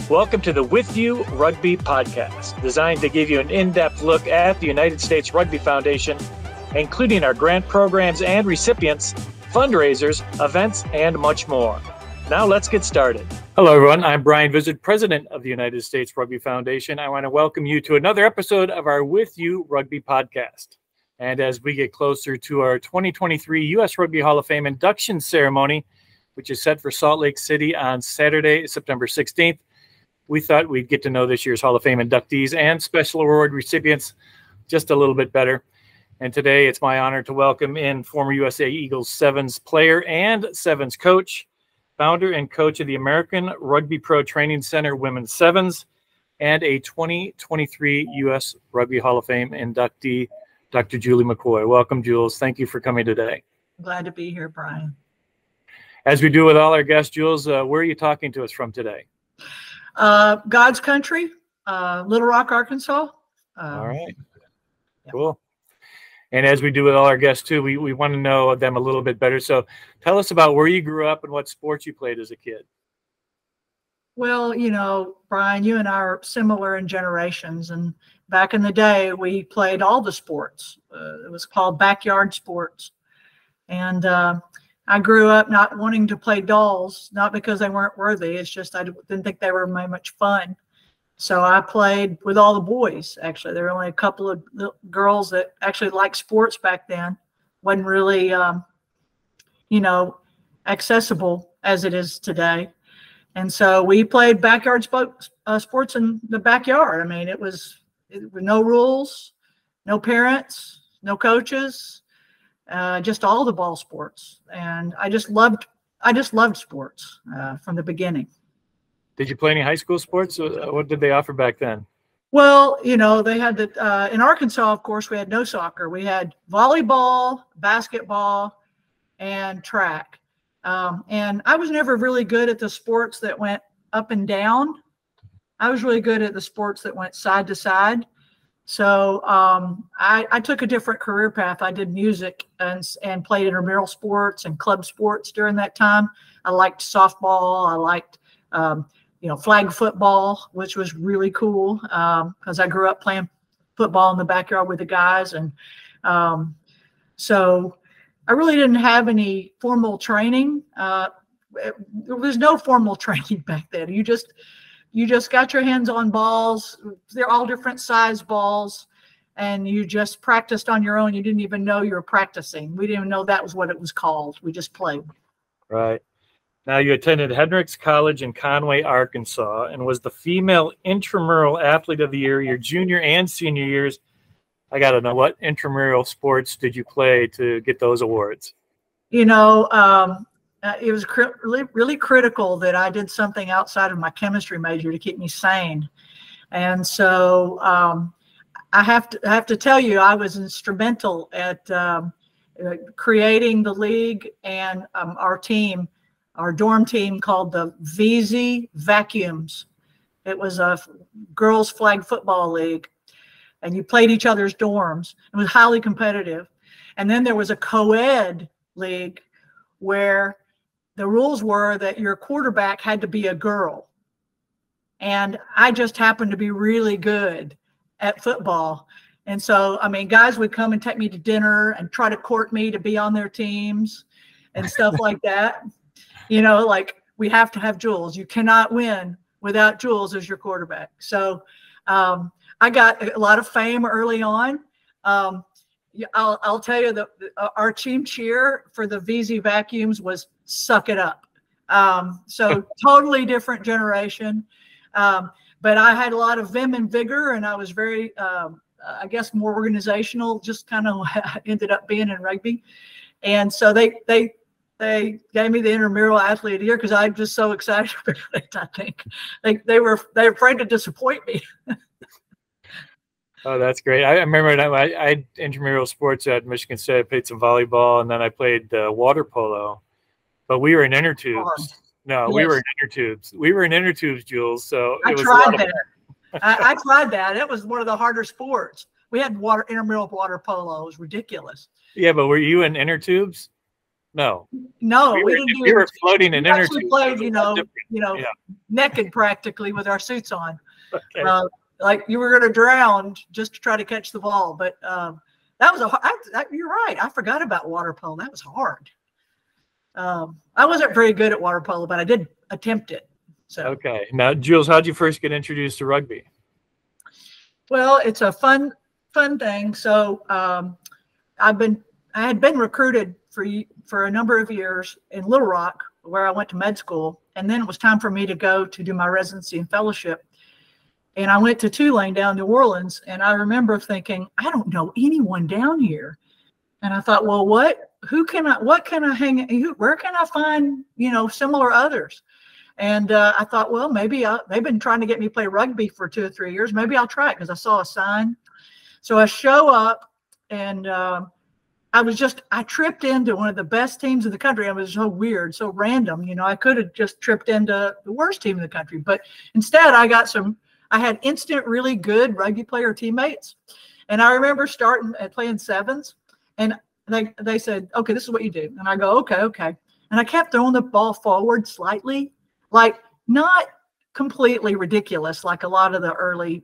Welcome to the With You Rugby Podcast, designed to give you an in-depth look at the United States Rugby Foundation, including our grant programs and recipients, fundraisers, events, and much more. Now let's get started. Hello, everyone. I'm Brian Vizard, president of the United States Rugby Foundation. I want to welcome you to another episode of our With You Rugby Podcast. And as we get closer to our 2023 U.S. Rugby Hall of Fame induction ceremony, which is set for Salt Lake City on Saturday, September 16th, we thought we'd get to know this year's Hall of Fame inductees and special award recipients just a little bit better. And today it's my honor to welcome in former USA Eagles Sevens player and Sevens coach, founder and coach of the American Rugby Pro Training Center Women's Sevens, and a 2023 U.S. Rugby Hall of Fame inductee, Dr. Julie McCoy. Welcome, Jules. Thank you for coming today. Glad to be here, Brian. As we do with all our guests, Jules, where are you talking to us from today? God's country, Little Rock, Arkansas. All right. Yeah. Cool. And as we do with all our guests too, we want to know them a little bit better. So tell us about where you grew up and what sports you played as a kid. Well, you know, Brian, you and I are similar in generations. And back in the day, we played all the sports. It was called backyard sports. And I grew up not wanting to play dolls, not because they weren't worthy. It's just I didn't think they were very much fun. So I played with all the boys, actually. There were only a couple of girls that actually liked sports back then. Wasn't really, you know, accessible as it is today. And so we played backyard sports in the backyard. I mean, it was no rules, no parents, no coaches. Just all the ball sports, and I just loved sports from the beginning. Did you play any high school sports? What did they offer back then? Well, you know, they had in Arkansas, of course, we had no soccer. We had volleyball, basketball, and track. And I was never really good at the sports that went up and down. I was really good at the sports that went side to side. So I took a different career path. I did music and played intramural sports and club sports during that time. I liked softball. I liked, you know, flag football, which was really cool because I grew up playing football in the backyard with the guys. And so I really didn't have any formal training. There was no formal training back then. You just got your hands on balls. They're all different size balls, and you just practiced on your own. You didn't even know you were practicing. We didn't even know that was what it was called. We just played. Right. Now you attended Hendrix College in Conway, Arkansas, and was the female intramural athlete of the year your junior and senior years. I got to know, what intramural sports did you play to get those awards? You know, it was really critical that I did something outside of my chemistry major to keep me sane. And so I have to tell you, I was instrumental at creating the league and our team, our dorm team called the Vizard Vacuums. It was a girls flag football league, and you played each other's dorms. It was highly competitive. And then there was a co-ed league where the rules were that your quarterback had to be a girl. And I just happened to be really good at football. And so, I mean, guys would come and take me to dinner and try to court me to be on their teams and stuff like that. You know, like, we have to have Jules. You cannot win without Jules as your quarterback. So I got a lot of fame early on. I'll tell you that our team cheer for the VZ Vacuums was "Suck It Up." So totally different generation. But I had a lot of vim and vigor, and I was very, I guess, more organizational, just kind of ended up being in rugby. And so they gave me the intramural athlete of the year because I'm just so excited about it. I think they were afraid to disappoint me. Oh, that's great. I remember I had intramural sports at Michigan State. I played some volleyball, and then I played water polo. But we were in inner tubes. No, yes. We were in inner tubes. We were in inner tubes, Jules. So I tried that. I tried that. It was one of the harder sports. We had intramural water polo. It was ridiculous. Yeah, but were you in inner tubes? No. No, we didn't do we were floating in inner tubes. We played, yeah, naked practically with our suits on. Okay. Like you were going to drown just to try to catch the ball. But that was you're right. I forgot about water polo. That was hard. I wasn't very good at water polo, but I did attempt it. So. Okay. Now, Jules, how'd you first get introduced to rugby? Well, it's a fun thing. So I had been recruited for a number of years in Little Rock, where I went to med school, and then it was time for me to go to do my residency and fellowship. And I went to Tulane down in New Orleans, and I remember thinking, I don't know anyone down here. And I thought, well, where can I find, similar others? And I thought, well, maybe they've been trying to get me to play rugby for 2 or 3 years. Maybe I'll try it, because I saw a sign. So I show up, and I tripped into one of the best teams in the country. It was so weird, so random. I could have just tripped into the worst team in the country, but instead I had instant, really good rugby player teammates. And I remember starting at playing sevens, and they said, okay, this is what you do. And I go, okay. And I kept throwing the ball forward slightly, like not completely ridiculous, like a lot of the early,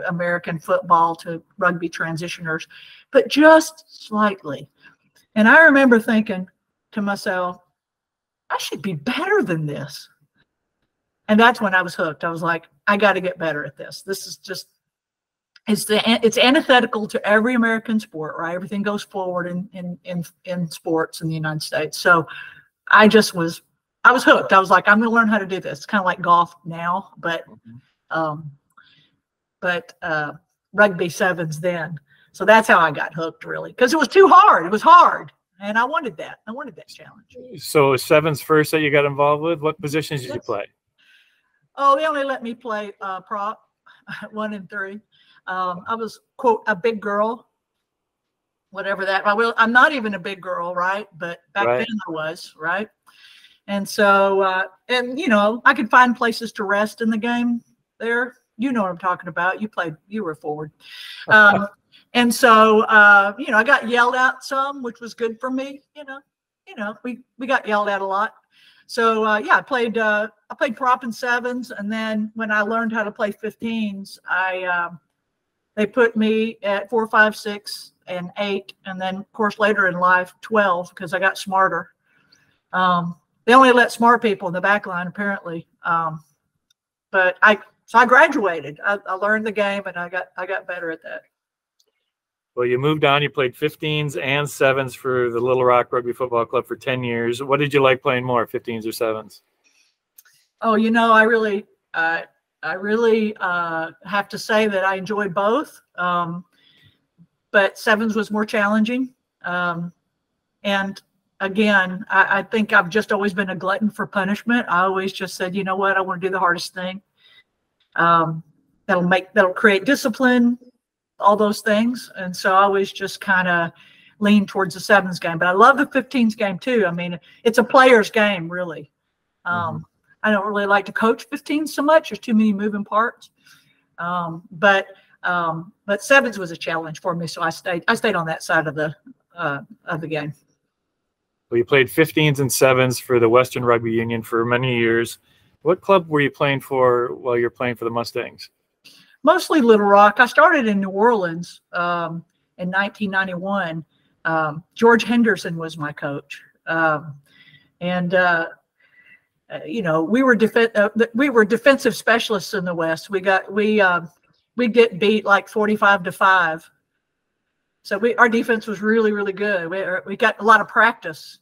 American football to rugby transitioners, but just slightly. And I remember thinking to myself, I should be better than this. And that's when I was hooked. I was like, I got to get better at this. This is just, it's antithetical to every American sport, right? Everything goes forward in sports in the United States. So I was hooked. I was like, I'm going to learn how to do this. It's kind of like golf now, but rugby sevens then. So that's how I got hooked, really, because it was too hard. It was hard. And I wanted that. I wanted that challenge. So sevens first that you got involved with? What positions did you play? Oh, they only let me play prop 1 and 3. I was, quote, a big girl, whatever that. I'm not even a big girl, right? But back then I was, right? And so, I could find places to rest in the game there. You know what I'm talking about. You were forward. And so, I got yelled at some, which was good for me. We got yelled at a lot. So, I played prop and sevens. And then when I learned how to play 15s, they put me at 4, 5, 6, and 8. And then, of course, later in life, 12, because I got smarter. They only let smart people in the back line, apparently. But I graduated. I learned the game, and I got better at that. Well, you moved on. You played 15s and 7s for the Little Rock Rugby Football Club for 10 years. What did you like playing more, 15s or 7s? Oh, I really have to say that I enjoyed both. But 7s was more challenging. And again, I think I've just always been a glutton for punishment. I always just said, you know what, I want to do the hardest thing. That'll create discipline, all those things. And so I always just kind of lean towards the 7s game, but I love the 15s game too. I mean, it's a player's game, really. I don't really like to coach 15s so much. There's too many moving parts. But 7s was a challenge for me. So I stayed on that side of the game. Well, you played 15s and 7s for the Western Rugby Union for many years. What club were you playing for while you're playing for the Mustangs? Mostly Little Rock. I started in New Orleans in 1991. George Henderson was my coach. We were defensive specialists in the West. We get beat like 45-5. So our defense was really, really good. We got a lot of practice.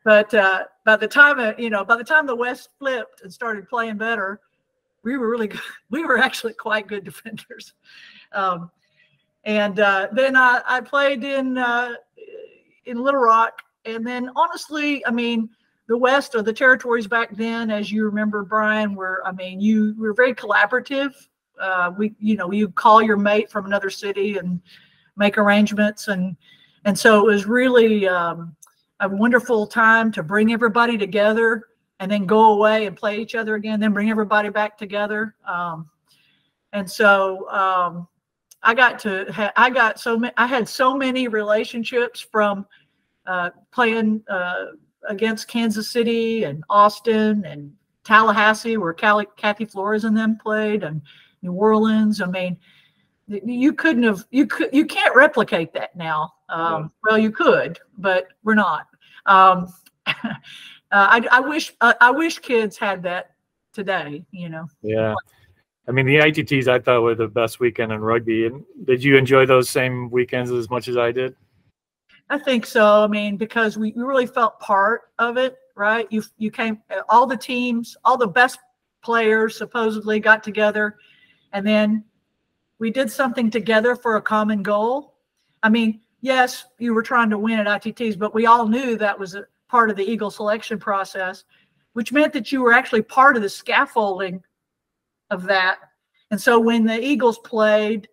But by the time the West flipped and started playing better, we were really good. We were actually quite good defenders. Then I played in Little Rock, and then honestly, I mean, the West or the territories back then, as you remember, Brian, were very collaborative. You call your mate from another city and make arrangements, and so it was really a wonderful time to bring everybody together and then go away and play each other again, then bring everybody back together. I had so many relationships from playing against Kansas City and Austin and Tallahassee, where Kathy Flores and them played, and New Orleans. I mean, you can't replicate that now. Well, you could, but we're not. I wish kids had that today, Yeah. I mean, the ITTs I thought were the best weekend in rugby. And did you enjoy those same weekends as much as I did? I think so. I mean, because we really felt part of it, right? You came, all the teams, all the best players supposedly got together, and then we did something together for a common goal. I mean, yes, you were trying to win at ITTs, but we all knew that was a part of the Eagle selection process, which meant that you were actually part of the scaffolding of that. And so when the Eagles played,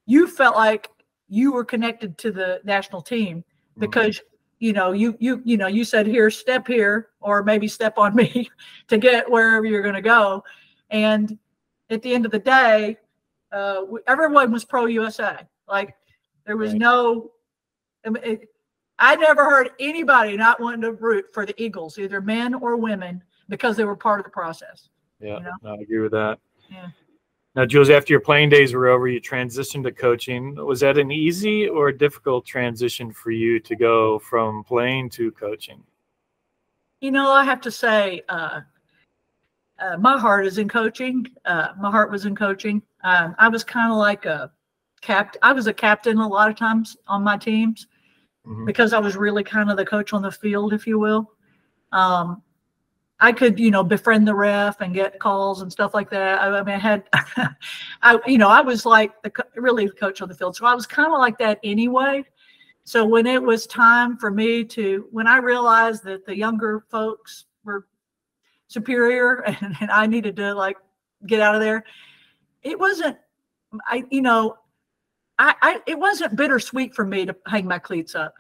you felt like you were connected to the national team, because you said, here, step here, or maybe step on me to get wherever you're going to go. And at the end of the day, everyone was pro USA. Like, there was I never heard anybody not wanting to root for the Eagles, either men or women, because they were part of the process. Yeah, I agree with that. Yeah. Now, Jules, after your playing days were over, you transitioned to coaching. Was that an easy or difficult transition for you to go from playing to coaching? I have to say, my heart is in coaching. My heart was in coaching. I was kind of like I was a captain a lot of times on my teams, because I was really kind of the coach on the field, if you will. I could, befriend the ref and get calls and stuff like that. I mean, I was like really the coach on the field. So I was kind of like that anyway. So when it was time for me when I realized that the younger folks were superior and I needed to get out of there, it wasn't, it wasn't bittersweet for me to hang my cleats up.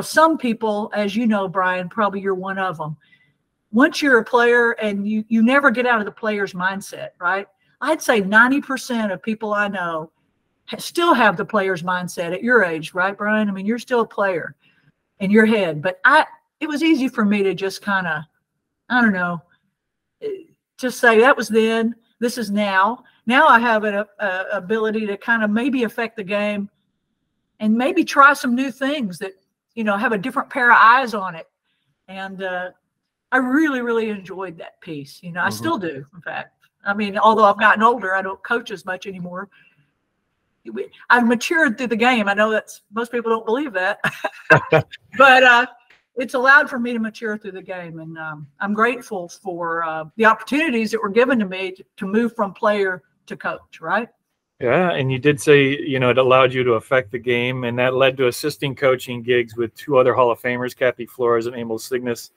Some people, as you know, Brian, probably you're one of them. Once you're a player and you never get out of the player's mindset, right? I'd say 90% of people I know still have the player's mindset at your age, right, Brian? I mean, you're still a player in your head, but it was easy for me to just kind of, I don't know, just say that was then, this is now. Now I have an ability to kind of maybe affect the game and maybe try some new things that, have a different pair of eyes on it. And I really, really enjoyed that piece. I still do, in fact. I mean, although I've gotten older, I don't coach as much anymore. I've matured through the game. I know most people don't believe that, but it's allowed for me to mature through the game. And I'm grateful for the opportunities that were given to me to move from player to coach, right? Yeah, and you did say, it allowed you to affect the game, and that led to assisting coaching gigs with two other Hall of Famers, Kathy Flores and Emil Cygnus.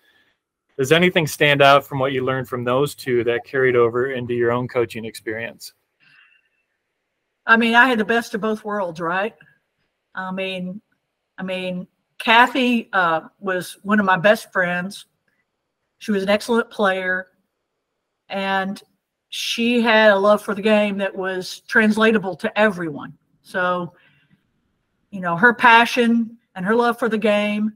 Does anything stand out from what you learned from those two that carried over into your own coaching experience? I mean, I had the best of both worlds, right? I mean, Kathy was one of my best friends. She was an excellent player, and she had a love for the game that was translatable to everyone. So, her passion and her love for the game,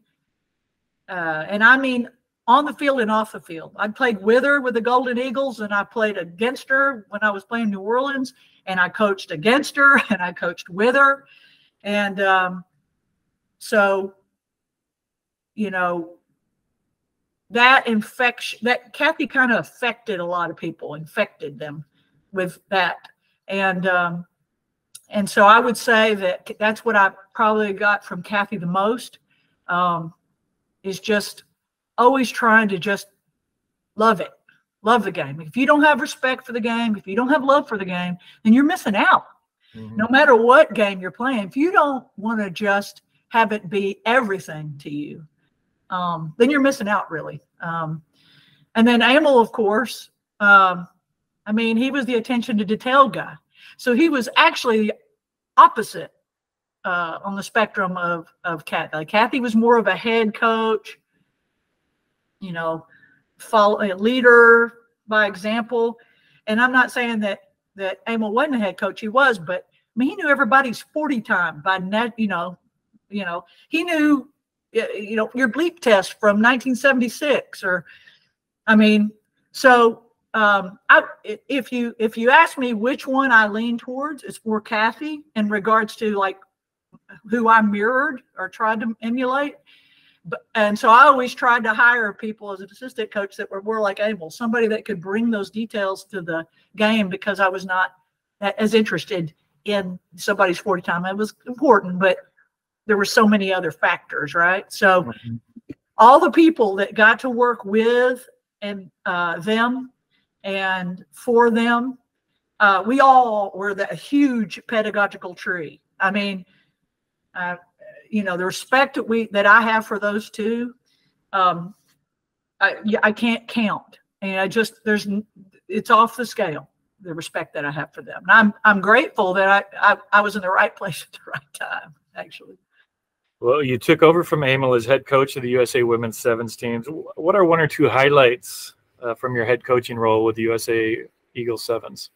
and I mean, on the field and off the field. I played with her with the Golden Eagles, and I played against her when I was playing New Orleans, and I coached against her, and I coached with her. And so, that Kathy kind of affected a lot of people, infected them with that. And so I would say that's what I probably got from Kathy the most, is just always trying to just love the game. If you don't have respect for the game, if you don't have love for the game, then you're missing out. No matter what game you're playing. If you don't want to just have it be everything to you, then you're missing out, really. And then Emil, of course, he was the attention to detail guy. So he was actually the opposite on the spectrum of Kathy. Kathy was more of a head coach, follow a leader by example. And I'm not saying that Emil wasn't a head coach. He was, but he knew everybody's 40 time by net. He knew your bleep test from 1976, or, I mean, so if you ask me which one I lean towards, it's more Kathy in regards to like who I mirrored or tried to emulate. And so I always tried to hire people as an assistant coach that were more like Abel, somebody that could bring those details to the game, because I was not as interested in somebody's 40 time. It was important, but there were so many other factors, right? So all the people that got to work with and them and for them, we all were that huge pedagogical tree. I mean, the respect that I have for those two, I can't count, and it's off the scale, the respect that I have for them. And I'm grateful that I was in the right place at the right time, actually. Well, you took over from Emil as head coach of the USA Women's Sevens teams. What are one or two highlights from your head coaching role with the USA Eagles Sevens?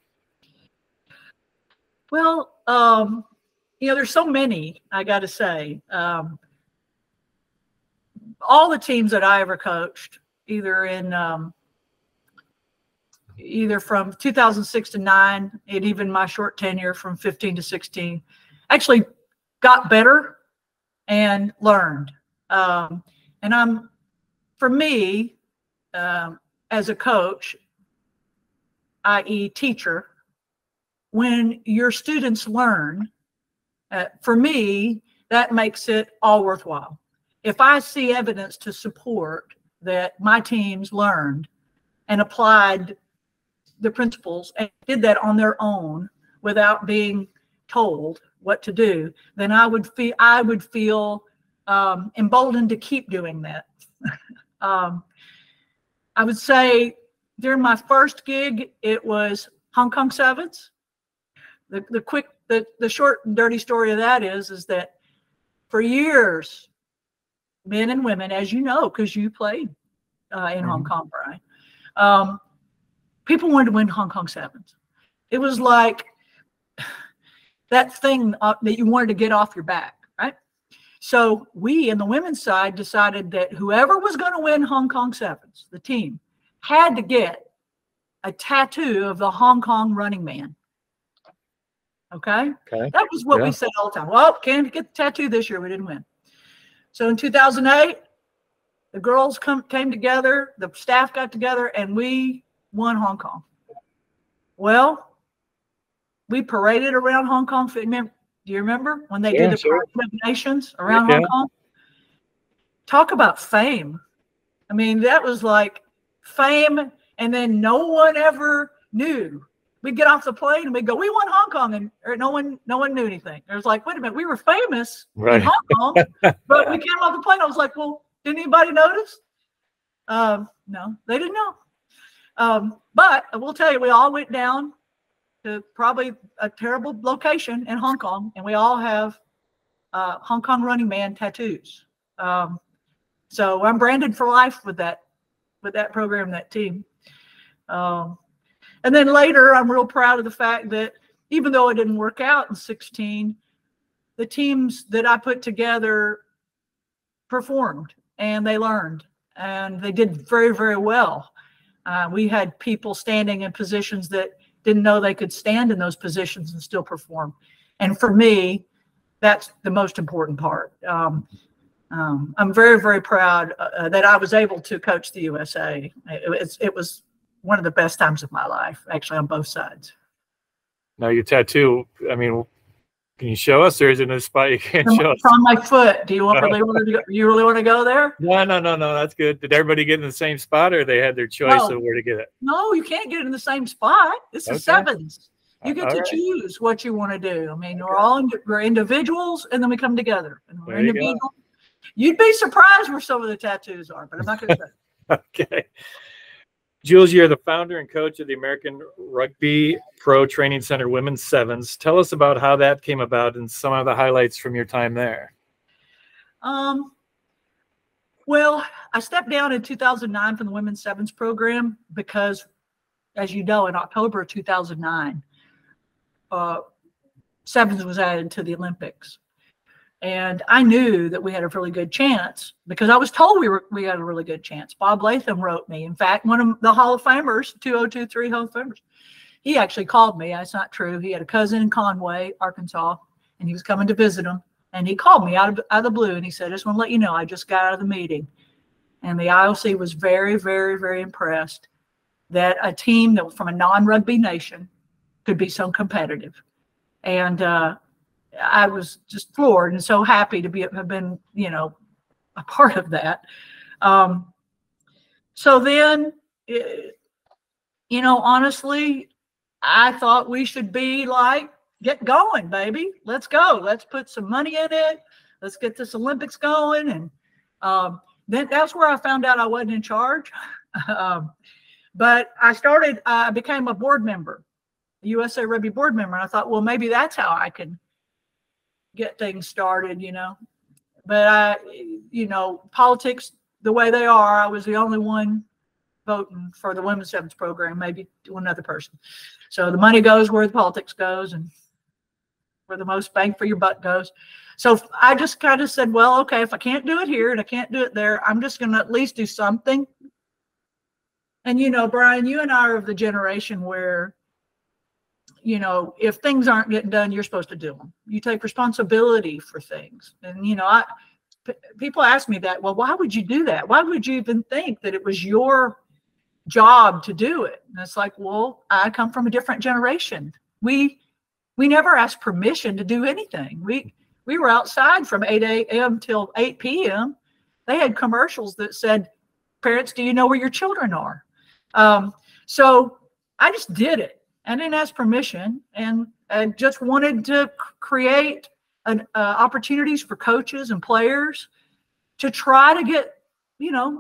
Well, there's so many, I got to say. All the teams that I ever coached, either from 2006 to 9, and even my short tenure from 15 to 16, actually got better and learned. For me, as a coach, i.e. teacher, when your students learn, for me, that makes it all worthwhile. If I see evidence to support that my teams learned and applied the principles and did that on their own without being told what to do, then I would feel emboldened to keep doing that. I would say during my first gig, it was Hong Kong Sevens. The short and dirty story of that is that for years, men and women, as you know, because you played in Hong Kong, Brian, people wanted to win Hong Kong Sevens. It was like that thing that you wanted to get off your back, right? So we, in the women's side, decided that whoever was going to win Hong Kong Sevens, the team, had to get a tattoo of the Hong Kong running man. Okay? That was what we said all the time. Well, can't get the tattoo this year. We didn't win. So in 2008, the girls came together, the staff got together, and we won Hong Kong. Well, we paraded around Hong Kong. Do you remember when they did the Parade of Nations around Hong Kong? Talk about fame. I mean, that was like fame, and then no one ever knew. We'd get off the plane and we'd go, we won Hong Kong, and no one knew anything. It was like, wait a minute, we were famous in Hong Kong, but we came off the plane. I was like, well, did anybody notice? No, they didn't know. But I will tell you, we all went down to probably a terrible location in Hong Kong, and we all have Hong Kong running man tattoos. So I'm branded for life with that program, that team. And then later, I'm real proud of the fact that even though it didn't work out in 16, the teams that I put together performed, and they learned, and they did very, very well. We had people standing in positions that didn't know they could stand in those positions and still perform. And for me, that's the most important part. I'm very, very proud that I was able to coach the USA. It was one of the best times of my life, actually, on both sides. Now, your tattoo, I mean, can you show us, or is it in a spot you can't show us? It's on my foot. Do you really want to go there? No, that's good. Did everybody get in the same spot, or they had their choice of where to get it? No, you can't get it in the same spot. This is sevens. You get to choose what you want to do. I mean, we're individuals, and then we come together. And we're individual. You'd be surprised where some of the tattoos are, but I'm not going to say. Okay. Jules, you're the founder and coach of the American Rugby Pro Training Center Women's Sevens. Tell us about how that came about and some of the highlights from your time there. Well, I stepped down in 2009 from the Women's Sevens program because, as you know, in October of 2009, sevens was added to the Olympics. And I knew that we had a really good chance because I was told we had a really good chance. Bob Latham wrote me. In fact, one of the Hall of Famers, 2023 Hall of Famers, he actually called me. That's not true. He had a cousin in Conway, Arkansas, and he was coming to visit him. And he called me out of the blue, and he said, I just want to let you know, I just got out of the meeting. And the IOC was very, very, very impressed that a team that was from a non-rugby nation could be so competitive. And I was just floored and so happy to have been, a part of that. So then, honestly, I thought we should be like, get going, baby. Let's go. Let's put some money in it. Let's get this Olympics going. And then that's where I found out I wasn't in charge. But I became a board member, a USA Rugby board member. And I thought, well, maybe that's how I can get things started, But politics, the way they are, I was the only one voting for the women's sevens program, maybe one other person. So the money goes where the politics goes and where the most bang for your buck goes. So I just kind of said, well, okay, if I can't do it here and I can't do it there, I'm just going to at least do something. And, Brian, you and I are of the generation where, if things aren't getting done, you're supposed to do them. You take responsibility for things. And, people ask me that, well, why would you do that? Why would you even think that it was your job to do it? And it's like, well, I come from a different generation. We never asked permission to do anything. We were outside from 8 a.m. till 8 p.m. They had commercials that said, parents, do you know where your children are? So I just did it. I didn't ask permission, and I just wanted to create opportunities for coaches and players to try to get,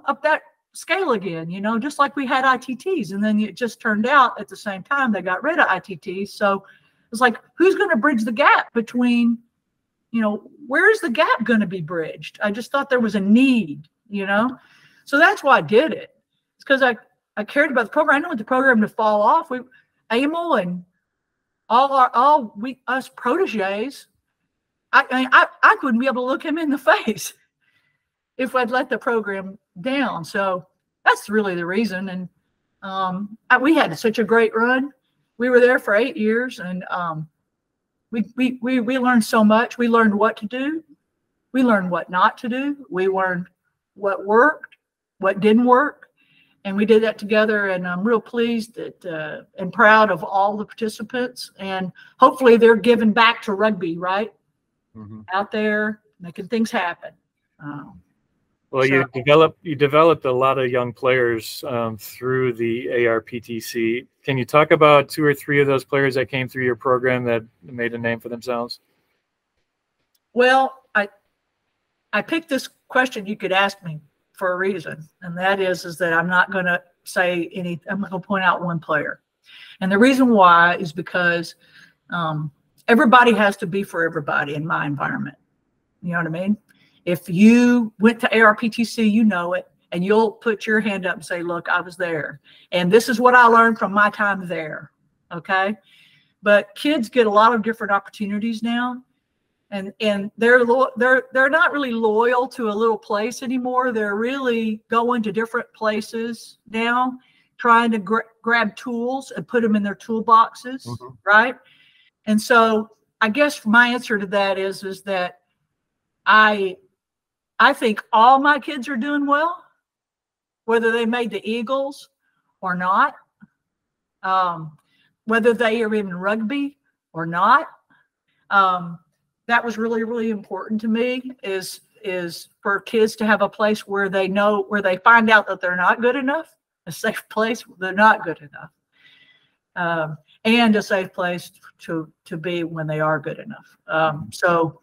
up that scale again, just like we had ITTs. And then it just turned out at the same time they got rid of ITTs. So it's like, who's going to bridge the gap between, where's the gap going to be bridged? I just thought there was a need, So that's why I did it. It's because I cared about the program. I didn't want the program to fall off. Emil and us proteges, I couldn't be able to look him in the face if I'd let the program down. So that's really the reason. And we had such a great run. We were there for 8 years, and we learned so much. We learned what to do. We learned what not to do. We learned what worked, what didn't work. And we did that together, and I'm real pleased that and proud of all the participants. And hopefully they're giving back to rugby, right? Mm-hmm. Out there making things happen. Well, you developed a lot of young players through the ARPTC. Can you talk about 2 or 3 of those players that came through your program that made a name for themselves? Well, I picked this question you could ask me for a reason, and that is that I'm not going to say any. I'm not going to point out one player, and the reason why is because everybody has to be for everybody in my environment. You know what I mean? If you went to ARPTC, you know it, and you'll put your hand up and say, "Look, I was there, and this is what I learned from my time there." Okay, but kids get a lot of different opportunities now. And they're not really loyal to a little place anymore. They're really going to different places now, trying to grab tools and put them in their toolboxes, mm-hmm. right? And so I guess my answer to that is that I think all my kids are doing well, whether they made the Eagles or not, whether they are in rugby or not. That was really, really important to me is for kids to have a place where they find out that they're not good enough, a safe place they're not good enough, and a safe place to be when they are good enough. So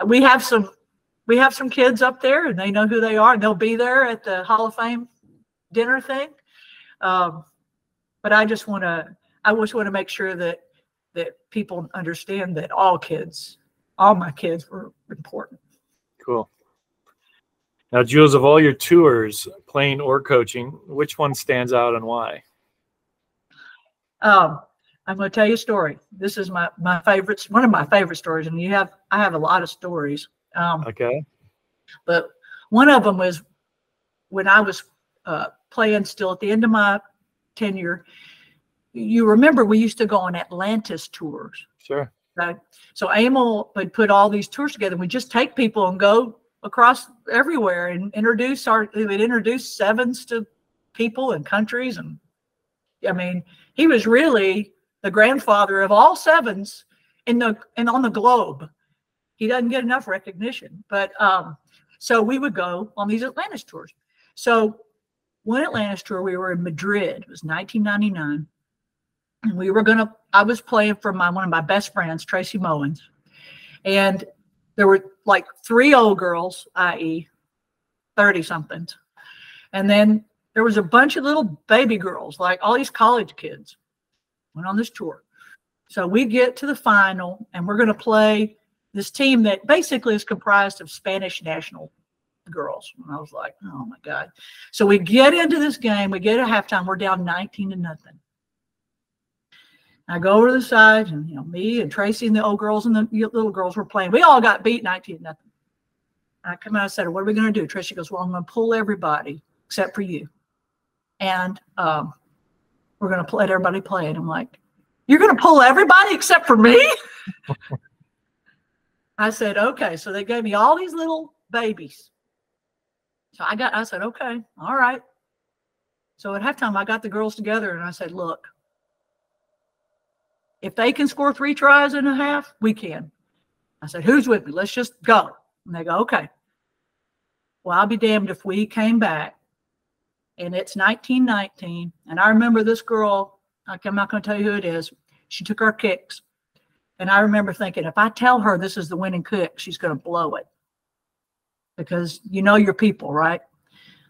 we have some kids up there, and they know who they are, and they'll be there at the Hall of Fame dinner thing. But I just want to make sure that people understand that all my kids were important. Cool. Now, Jules, of all your tours, playing or coaching, which one stands out and why? I'm going to tell you a story. This is my favorite, one of my favorite stories, and I have a lot of stories. Okay. But one of them was when I was playing still at the end of my tenure. You remember we used to go on Atlantis tours. Sure. Okay? So Emil would put all these tours together. We just take people and go across everywhere and introduce sevens to people and countries. And I mean, he was really the grandfather of all sevens and on the globe. He doesn't get enough recognition, but so we would go on these Atlantis tours. So one Atlantis tour, we were in Madrid. It was 1999. And I was playing for one of my best friends, Tracy Mowens. And there were like 3 old girls, i.e. 30-somethings. And then there was a bunch of little baby girls, like all these college kids went on this tour. So we get to the final, and we're going to play this team that basically is comprised of Spanish national girls. And I was like, oh my God. So we get into this game, we get at halftime, we're down 19-0. I go over to the side, and me and Tracy and the old girls and the little girls were playing. We all got beat 19-0. I come out and said, what are we going to do? Tracy goes, well, I'm going to pull everybody except for you. And we're going to let everybody play. And I'm like, you're going to pull everybody except for me? I said, okay. So they gave me all these little babies. So I said, okay, all right. So at halftime, I got the girls together and I said, look, if they can score 3 tries and a half, we can. I said, who's with me? Let's just go. And they go, okay. Well, I'll be damned if we came back and it's 19-19. And I remember this girl, I'm not going to tell you who it is. She took our kicks. And I remember thinking, if I tell her this is the winning kick, she's going to blow it. Because you know your people, right?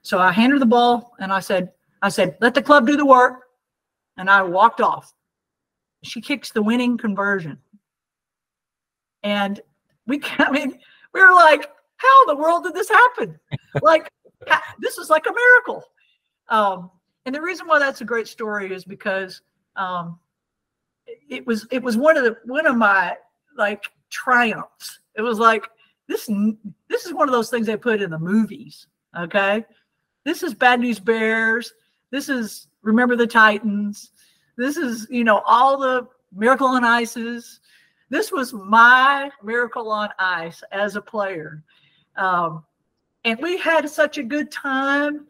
So I handed her the ball and I said, let the club do the work. And I walked off. She kicks the winning conversion. And we were like, how in the world did this happen? Like, this is like a miracle. And the reason why that's a great story is because it was one of my like triumphs. It was like, this is one of those things they put in the movies. Okay. This is Bad News Bears. This is Remember the Titans. This is, all the Miracle on Ices. This was my Miracle on Ice as a player. And we had such a good time.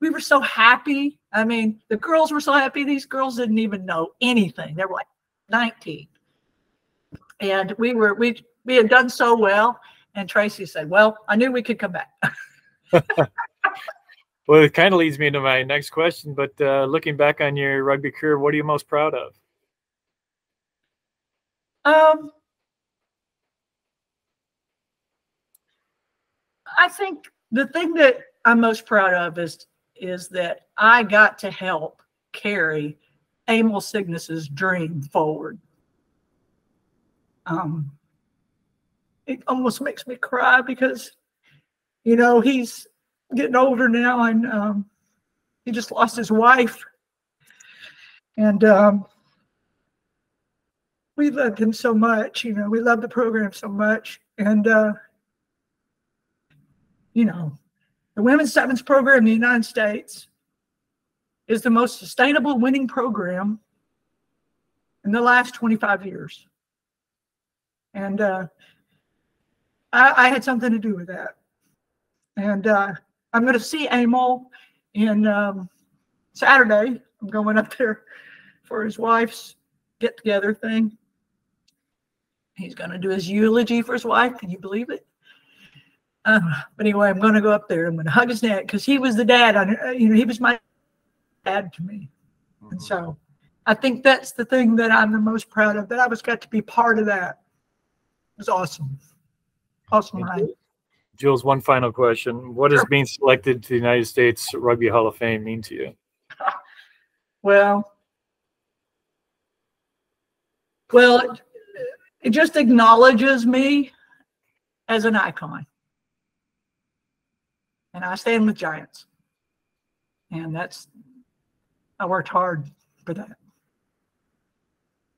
We were so happy. I mean, the girls were so happy. These girls didn't even know anything. They were like 19. And we had done so well. And Tracy said, well, I knew we could come back. Well, it kind of leads me into my next question, but looking back on your rugby career, what are you most proud of? I think the thing that I'm most proud of is that I got to help carry Emil Cygnus's dream forward. It almost makes me cry because, he's getting older now, and he just lost his wife. And we loved him so much. We loved the program so much. And, the women's sevens program in the United States is the most sustainable winning program in the last 25 years. And I had something to do with that. And I'm going to see Emil in Saturday. I'm going up there for his wife's get-together thing. He's going to do his eulogy for his wife. Can you believe it? But anyway, I'm going to go up there. I'm going to hug his neck because he was the dad. He was my dad to me. And so I think that's the thing that I'm the most proud of, that I got to be part of that. It was awesome. Awesome ride. Jules, one final question. What does being selected to the United States Rugby Hall of Fame mean to you? Well, it just acknowledges me as an icon. And I stand with giants. And I worked hard for that.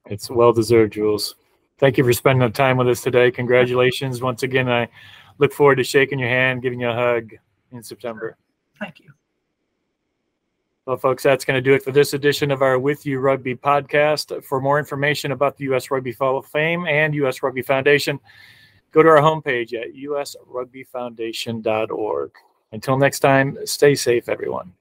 It's well-deserved, Jules. Thank you for spending the time with us today. Congratulations. Once again, I look forward to shaking your hand, giving you a hug in September. Thank you. Well, folks, that's going to do it for this edition of our With You Rugby podcast. For more information about the U.S. Rugby Hall of Fame and U.S. Rugby Foundation, go to our homepage at usrugbyfoundation.org. Until next time, stay safe, everyone.